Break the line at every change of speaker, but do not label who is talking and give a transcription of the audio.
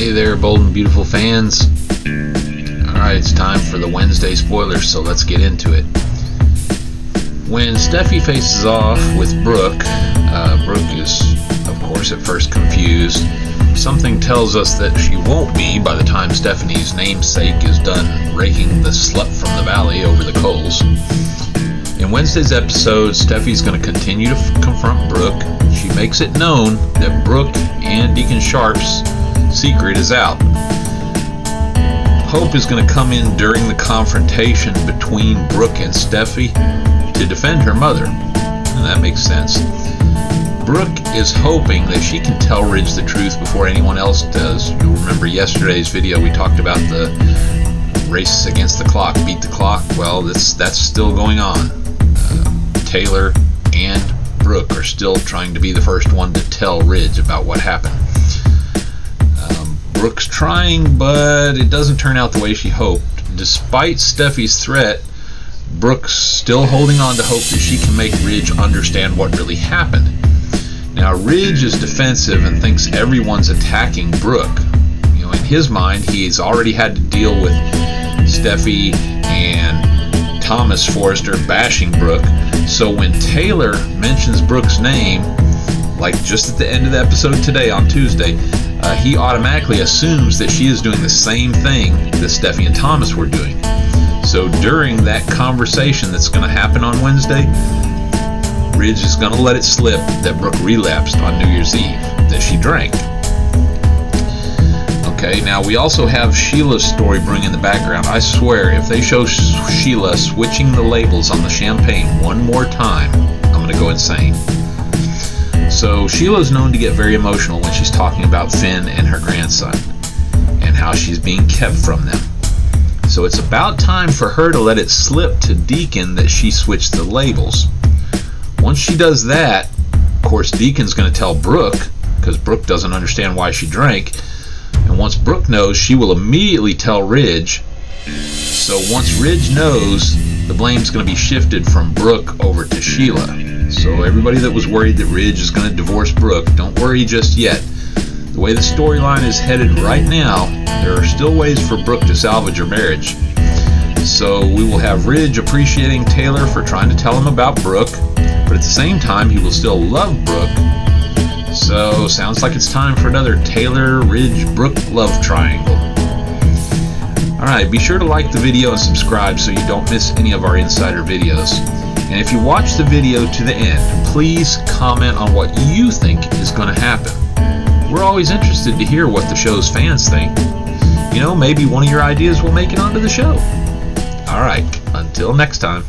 Hey there, bold and beautiful fans. Alright, it's time for the Wednesday spoilers, so let's get into it. When Steffi faces off with Brooke, Brooke is, of course, at first confused. Something tells us that she won't be by the time Stephanie's namesake is done raking the slut from the valley over the coals. In Wednesday's episode, Steffi's going to continue to confront Brooke. She makes it known that Brooke and Deacon Sharp's secret is out. Hope is going to come in during the confrontation between Brooke and Steffi to defend her mother, and that makes sense. Brooke is hoping that she can tell Ridge the truth before anyone else does. You'll remember yesterday's video we talked about the race against the clock, beat the clock. Well, that's still going on. Taylor and Brooke are still trying to be the first one to tell Ridge about what happened. Brooke's trying, but it doesn't turn out the way she hoped. Despite Steffi's threat, Brooke's still holding on to hope that she can make Ridge understand what really happened. Now, Ridge is defensive and thinks everyone's attacking Brooke. In his mind, he's already had to deal with Steffi and Thomas Forrester bashing Brooke. So when Taylor mentions Brooke's name, like just at the end of the episode today on Tuesday, he automatically assumes that she is doing the same thing that Steffi and Thomas were doing. So during that conversation that's going to happen on Wednesday, Ridge is going to let it slip that Brooke relapsed on New Year's Eve, that she drank. Okay, now we also have Sheila's story brewing in the background. I swear, if they show Sheila switching the labels on the champagne one more time, I'm going to go insane. So Sheila's known to get very emotional when she's talking about Finn and her grandson and how she's being kept from them. So it's about time for her to let it slip to Deacon that she switched the labels. Once she does that, of course, Deacon's going to tell Brooke, because Brooke doesn't understand why she drank. And once Brooke knows, she will immediately tell Ridge. So once Ridge knows, the blame's going to be shifted from Brooke over to Sheila. So everybody that was worried that Ridge is going to divorce Brooke, don't worry just yet. The way the storyline is headed right now, there are still ways for Brooke to salvage her marriage. So we will have Ridge appreciating Taylor for trying to tell him about Brooke, but at the same time, he will still love Brooke. So sounds like it's time for another Taylor, Ridge, Brooke love triangle. Alright, be sure to like the video and subscribe so you don't miss any of our insider videos. And if you watch the video to the end, please comment on what you think is going to happen. We're always interested to hear what the show's fans think. Maybe one of your ideas will make it onto the show. Alright, until next time.